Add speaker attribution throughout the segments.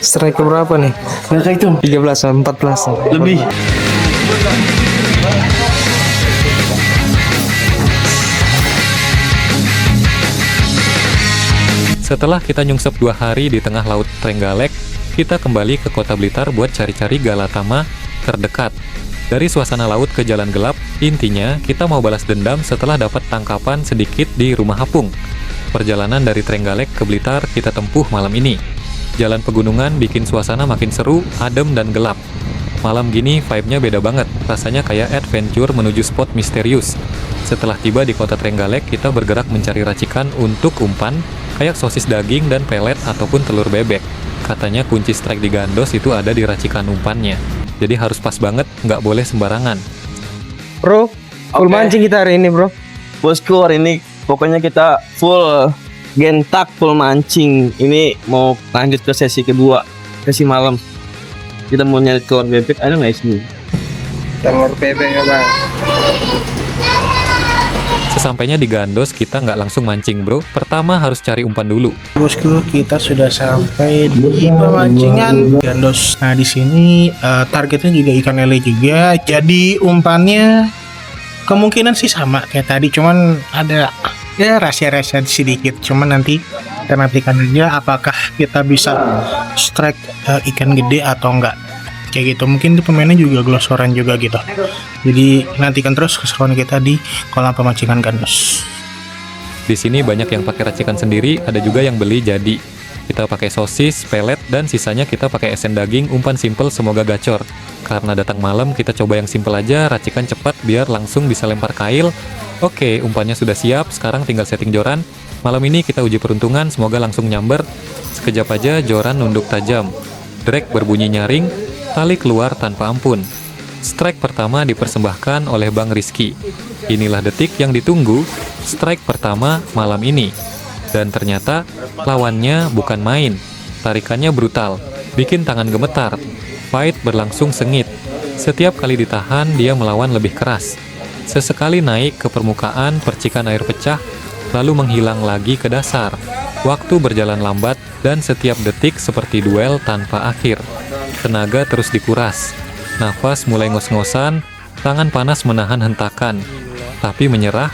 Speaker 1: Strike berapa nih?
Speaker 2: Berapa itu?
Speaker 1: 13 14
Speaker 2: Lebih.
Speaker 3: Setelah kita nyungsep 2 hari di tengah laut Trenggalek, kita kembali ke kota Blitar buat cari-cari Galatama terdekat. Dari suasana laut ke jalan gelap, intinya kita mau balas dendam setelah dapat tangkapan sedikit di rumah apung. Perjalanan dari Trenggalek ke Blitar kita tempuh malam ini. Jalan pegunungan bikin suasana makin seru, adem dan gelap. Malam gini vibe-nya beda banget, rasanya kayak adventure menuju spot misterius. Setelah tiba di kota Trenggalek, kita bergerak mencari racikan untuk umpan, kayak sosis daging dan pelet ataupun telur bebek. Katanya kunci strike di Gandos itu ada di racikan umpannya. Jadi harus pas banget, nggak boleh sembarangan.
Speaker 1: Bro, full mancing kita hari ini bro.
Speaker 2: Bosku, hari ini pokoknya kita full gentak, full mancing. Ini mau lanjut ke sesi kedua, sesi malam. Kita mau nyari telur bebek, ada nggak sini?
Speaker 1: Telur bebek ya bang.
Speaker 3: Sesampainya di Gandos, kita nggak langsung mancing bro. Pertama harus cari umpan dulu.
Speaker 4: Bosku, kita sudah sampai di pemancingan Gandos. Nah, di sini targetnya juga ikan lele juga. Jadi umpannya kemungkinan sih sama kayak tadi, cuman ada ya rahasia-rahasia sedikit. Cuman nanti kita nantikan aja apakah kita bisa strike ikan gede atau enggak. Kayak gitu, mungkin pemainnya juga glosoran juga gitu. Jadi nantikan terus keseruan kita di kolam pemancingan Gandos.
Speaker 3: Di sini banyak yang pakai racikan sendiri, ada juga yang beli jadi. Kita pakai sosis, pelet, dan sisanya kita pakai esen daging, umpan simple semoga gacor. Karena datang malam, kita coba yang simple aja, racikan cepat biar langsung bisa lempar kail. Oke, umpannya sudah siap, sekarang tinggal setting joran. Malam ini kita uji peruntungan, semoga langsung nyamber. Sekejap aja joran nunduk tajam. Drag berbunyi nyaring, tali keluar tanpa ampun. Strike pertama dipersembahkan oleh Bang Rizky. Inilah detik yang ditunggu, strike pertama malam ini. Dan ternyata lawannya bukan main. Tarikannya brutal, bikin tangan gemetar. Fight berlangsung sengit. Setiap kali ditahan, dia melawan lebih keras. Sesekali naik ke permukaan, percikan air pecah, lalu menghilang lagi ke dasar. Waktu berjalan lambat, dan setiap detik seperti duel tanpa akhir. Tenaga terus dikuras. Nafas mulai ngos-ngosan, tangan panas menahan hentakan. Tapi menyerah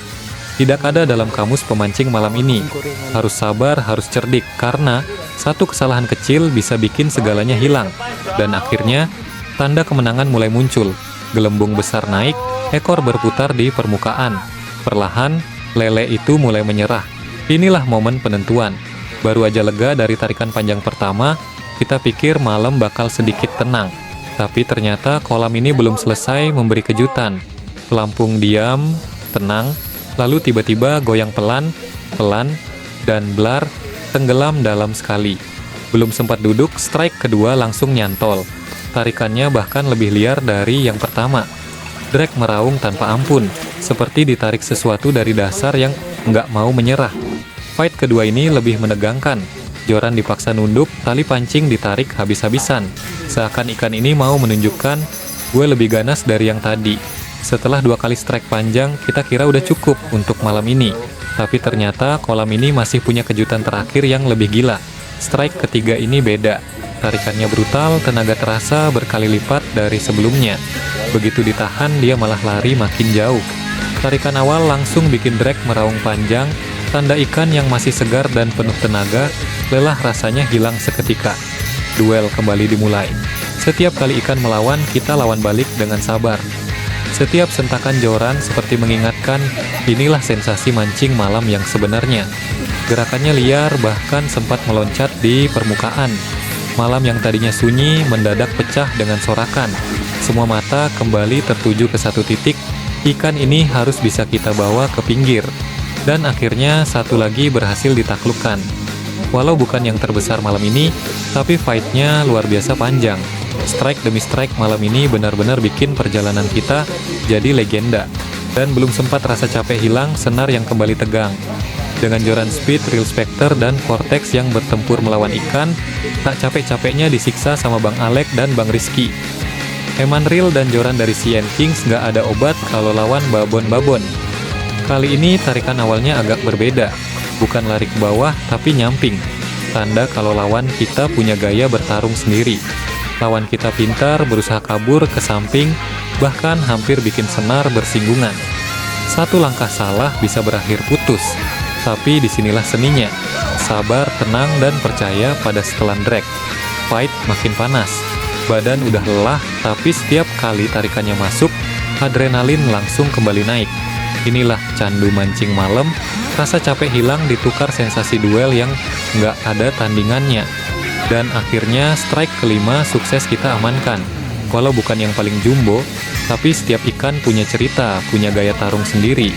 Speaker 3: tidak ada dalam kamus pemancing malam ini. Harus sabar, harus cerdik, karena satu kesalahan kecil bisa bikin segalanya hilang. Dan akhirnya, tanda kemenangan mulai muncul. Gelembung besar naik, ekor berputar di permukaan. Perlahan, lele itu mulai menyerah. Inilah momen penentuan. Baru aja lega dari tarikan panjang pertama, kita pikir malam bakal sedikit tenang. Tapi ternyata kolam ini belum selesai memberi kejutan. Pelampung diam, tenang, lalu tiba-tiba goyang pelan, dan blar, tenggelam dalam sekali. Belum sempat duduk, strike kedua langsung nyantol. Tarikannya bahkan lebih liar dari yang pertama. Drag meraung tanpa ampun, seperti ditarik sesuatu dari dasar yang nggak mau menyerah. Fight kedua ini lebih menegangkan. Joran dipaksa nunduk, tali pancing ditarik habis-habisan. Seakan ikan ini mau menunjukkan, gue lebih ganas dari yang tadi. Setelah 2 kali strike panjang, kita kira udah cukup untuk malam ini. Tapi ternyata kolam ini masih punya kejutan terakhir yang lebih gila. Strike ketiga ini beda. Tarikannya brutal, tenaga terasa berkali lipat dari sebelumnya. Begitu ditahan, dia malah lari makin jauh. Tarikan awal langsung bikin drag meraung panjang, tanda ikan yang masih segar dan penuh tenaga, lelah rasanya hilang seketika. Duel kembali dimulai. Setiap kali ikan melawan, kita lawan balik dengan sabar. Setiap sentakan joran seperti mengingatkan, inilah sensasi mancing malam yang sebenarnya. Gerakannya liar, bahkan sempat meloncat di permukaan. Malam yang tadinya sunyi, mendadak pecah dengan sorakan. Semua mata kembali tertuju ke satu titik, ikan ini harus bisa kita bawa ke pinggir. Dan akhirnya satu lagi berhasil ditaklukkan. Walau bukan yang terbesar malam ini, tapi fight-nya luar biasa panjang. Strike demi strike malam ini benar-benar bikin perjalanan kita jadi legenda. Dan belum sempat rasa capek hilang, senar yang kembali tegang. Dengan joran speed, Reel Spectre, dan Vortex yang bertempur melawan ikan, tak capek-capeknya disiksa sama Bang Alek dan Bang Rizky. Eman Reel dan joran dari CN Kings nggak ada obat kalau lawan babon-babon. Kali ini tarikan awalnya agak berbeda, bukan lari ke bawah tapi nyamping. tanda kalau lawan kita punya gaya bertarung sendiri. Lawan kita pintar, berusaha kabur ke samping, bahkan hampir bikin senar bersinggungan. Satu langkah salah bisa berakhir putus, tapi disinilah seninya. Sabar, tenang, dan percaya pada setelan drag. Fight makin panas. Badan udah lelah, tapi setiap kali tarikannya masuk, adrenalin langsung kembali naik. Inilah candu mancing malam, rasa capek hilang ditukar sensasi duel yang nggak ada tandingannya. Dan akhirnya strike kelima sukses kita amankan. Walau bukan yang paling jumbo, tapi setiap ikan punya cerita, punya gaya tarung sendiri.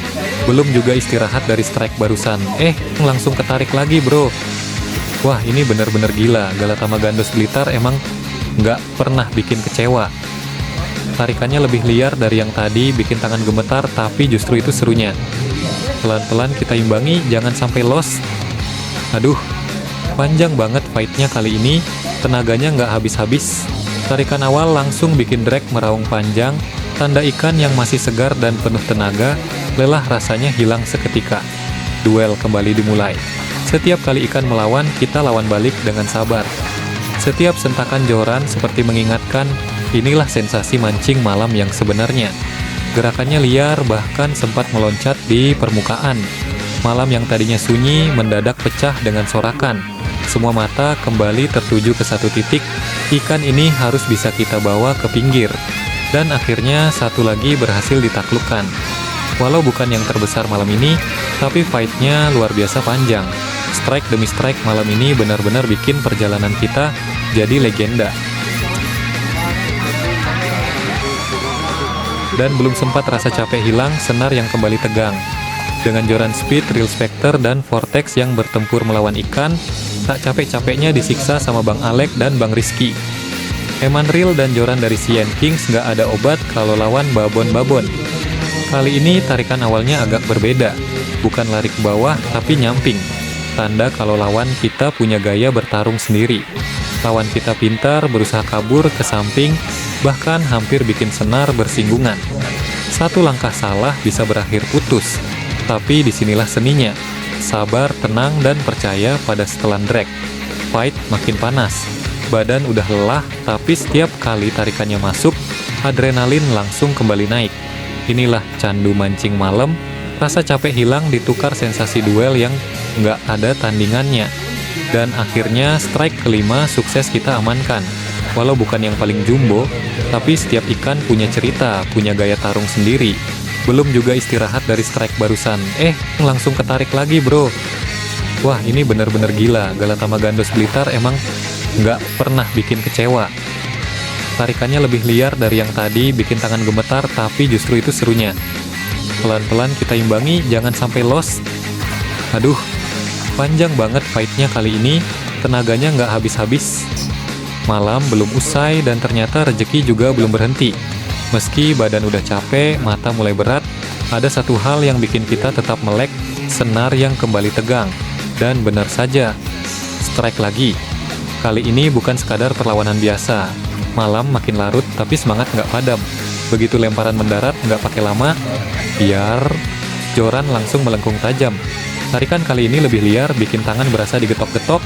Speaker 3: Belum juga istirahat dari strike barusan, langsung ketarik lagi bro. Wah, ini bener-bener gila, Galatama Gandos Blitar emang nggak pernah bikin kecewa. Tarikannya lebih liar dari yang tadi, bikin tangan gemetar, tapi justru itu serunya. Pelan-pelan kita imbangi, jangan sampai lost. Aduh, panjang banget fightnya kali ini, tenaganya nggak habis-habis. Tarikan awal langsung bikin drag meraung panjang, tanda ikan yang masih segar dan penuh tenaga, lelah rasanya hilang seketika. Duel kembali dimulai. Setiap kali ikan melawan, kita lawan balik dengan sabar. Setiap sentakan joran seperti mengingatkan, inilah sensasi mancing malam yang sebenarnya. Gerakannya liar, bahkan sempat meloncat di permukaan. Malam yang tadinya sunyi, mendadak pecah dengan sorakan. Semua mata kembali tertuju ke satu titik, ikan ini harus bisa kita bawa ke pinggir. Dan akhirnya satu lagi berhasil ditaklukkan. Walau bukan yang terbesar malam ini, tapi fight-nya luar biasa panjang. Strike demi strike malam ini benar-benar bikin perjalanan kita jadi legenda. Dan belum sempat rasa capek hilang, senar yang kembali tegang. Dengan joran speed, reel specter, dan vortex yang bertempur melawan ikan, tak capek-capeknya disiksa sama Bang Alek dan Bang Rizky. Eman reel dan joran dari CN Kings nggak ada obat kalau lawan babon-babon. Kali ini tarikan awalnya agak berbeda, bukan lari ke bawah tapi nyamping. Tanda kalau lawan kita punya gaya bertarung sendiri. Lawan kita pintar, berusaha kabur ke samping, bahkan hampir bikin senar bersinggungan. Satu langkah salah bisa berakhir putus, tapi disinilah seninya. Sabar, tenang, dan percaya pada setelan drag. Fight makin panas. Badan udah lelah, tapi setiap kali tarikannya masuk, adrenalin langsung kembali naik. Inilah candu mancing malam, rasa capek hilang ditukar sensasi duel yang nggak ada tandingannya. Dan akhirnya strike kelima sukses kita amankan. Walau bukan yang paling jumbo, tapi setiap ikan punya cerita, punya gaya tarung sendiri. Belum juga istirahat dari strike barusan, langsung ketarik lagi bro. Wah, ini bener-bener gila, Galatama Gandos Blitar emang nggak pernah bikin kecewa. Tarikannya lebih liar dari yang tadi, bikin tangan gemetar, tapi justru itu serunya. Pelan-pelan kita imbangi, jangan sampai lost. Aduh, panjang banget fight-nya kali ini, tenaganya nggak habis-habis. Malam belum usai dan ternyata rejeki juga belum berhenti. Meski badan udah capek, mata mulai berat, ada satu hal yang bikin kita tetap melek, senar yang kembali tegang. Dan benar saja, strike lagi. Kali ini bukan sekadar perlawanan biasa. Malam makin larut, tapi semangat nggak padam. Begitu lemparan mendarat, nggak pakai lama, biar joran langsung melengkung tajam. Tarikan kali ini lebih liar, bikin tangan berasa digetok-getok.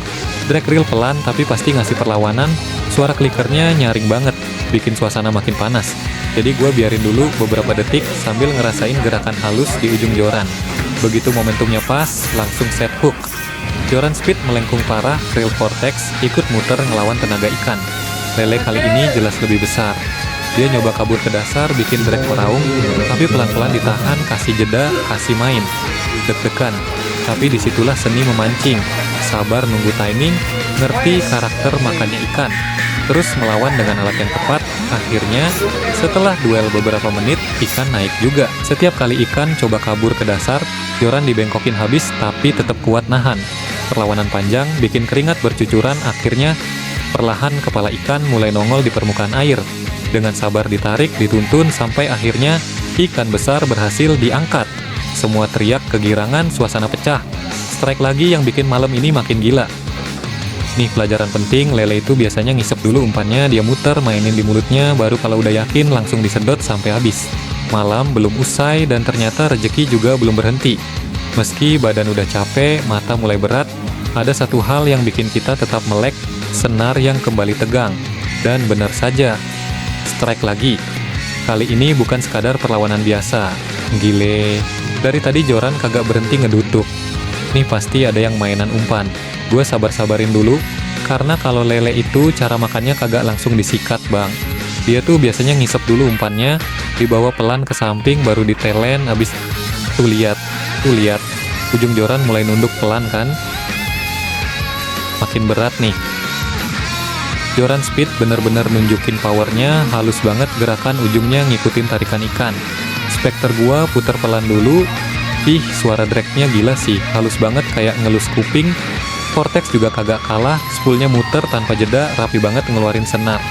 Speaker 3: Drag reel pelan, tapi pasti ngasih perlawanan. Suara klikernya nyaring banget, bikin suasana makin panas. Jadi gue biarin dulu beberapa detik sambil ngerasain gerakan halus di ujung joran. Begitu momentumnya pas, langsung set hook. Joran speed melengkung parah, reel vortex ikut muter ngelawan tenaga ikan. Lele kali ini jelas lebih besar. Dia nyoba kabur ke dasar, bikin drag meraung, tapi pelan-pelan ditahan, kasih jeda, kasih main. Deg-degan, tapi disitulah seni memancing. Sabar nunggu timing, ngerti karakter makannya ikan. Terus melawan dengan alat yang tepat. Akhirnya, setelah duel beberapa menit, ikan naik juga. Setiap kali ikan coba kabur ke dasar, joran dibengkokin habis, tapi tetap kuat nahan. Perlawanan panjang, bikin keringat bercucuran, akhirnya perlahan kepala ikan mulai nongol di permukaan air. Dengan sabar ditarik, dituntun, sampai akhirnya ikan besar berhasil diangkat. Semua teriak kegirangan, suasana pecah. Strike lagi yang bikin malam ini makin gila. Nih pelajaran penting, lele itu biasanya ngisep dulu umpannya, dia muter, mainin di mulutnya, baru kalau udah yakin langsung disedot sampai habis. Malam belum usai dan ternyata rejeki juga belum berhenti. Meski badan udah capek, mata mulai berat, Ada satu hal yang bikin kita tetap melek, senar yang kembali tegang. Dan benar saja, strike lagi. Kali ini bukan sekadar perlawanan biasa. Gile, dari tadi Joran kagak berhenti ngedutuk. Nih pasti ada yang mainan umpan. Gue sabar-sabarin dulu, karena kalau lele itu cara makannya kagak langsung disikat bang. Dia tuh biasanya ngisep dulu umpannya, dibawa pelan ke samping baru ditelen, habis tuh lihat, ujung Joran mulai nunduk pelan kan? Makin berat nih. Joran Speed bener-bener nunjukin powernya, halus banget gerakan ujungnya ngikutin tarikan ikan. Spectre gua puter pelan dulu. Ih, suara dragnya gila sih, halus banget kayak ngelus kuping. Vortex juga kagak kalah, spoolnya muter tanpa jeda, rapi banget ngeluarin senar.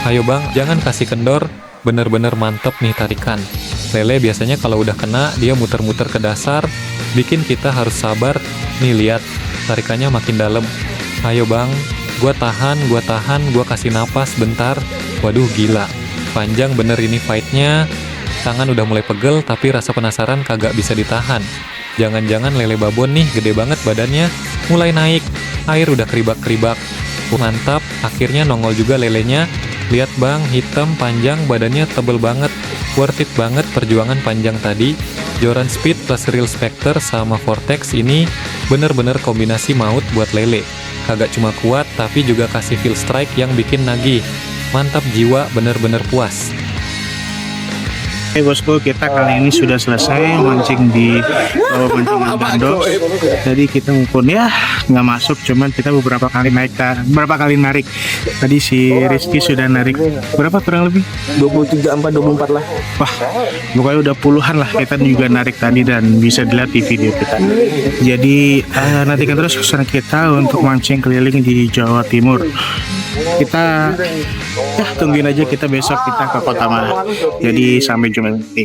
Speaker 3: Ayo bang, jangan kasih kendor, bener-bener mantep nih tarikan. Lele biasanya kalau udah kena, dia muter-muter ke dasar, bikin kita harus sabar. Nih lihat, tarikannya makin dalam. Ayo bang, gua tahan, gua kasih napas bentar. Waduh gila, panjang bener ini fightnya. Tangan udah mulai pegel, tapi rasa penasaran kagak bisa ditahan. Jangan-jangan lele babon nih, gede banget badannya. Mulai naik, air udah keribak-keribak. Mantap, akhirnya nongol juga lelenya. Lihat bang, hitam, panjang, badannya tebel banget. Worth it banget perjuangan panjang tadi. Joran Speed plus Real Spectre sama Vortex ini bener-bener kombinasi maut buat lele. Kagak cuma kuat, tapi juga kasih feel strike yang bikin nagih. Mantap jiwa, bener-bener puas.
Speaker 4: Oke bosku, kita kali ini sudah selesai mancing di bawah mancingan Gandos. Jadi kita ngumpul ya nggak masuk, cuman kita beberapa kali narik. Tadi si Rizky sudah narik berapa kurang lebih?
Speaker 2: 23-24 lah.
Speaker 4: Wah, pokoknya udah puluhan lah kita juga narik tadi dan bisa dilihat di video kita. Jadi nantikan terus kesan kita untuk mancing keliling di Jawa Timur. Kita tungguin aja kita besok kita ke Kota Malang. Jadi sampai jumpa nanti.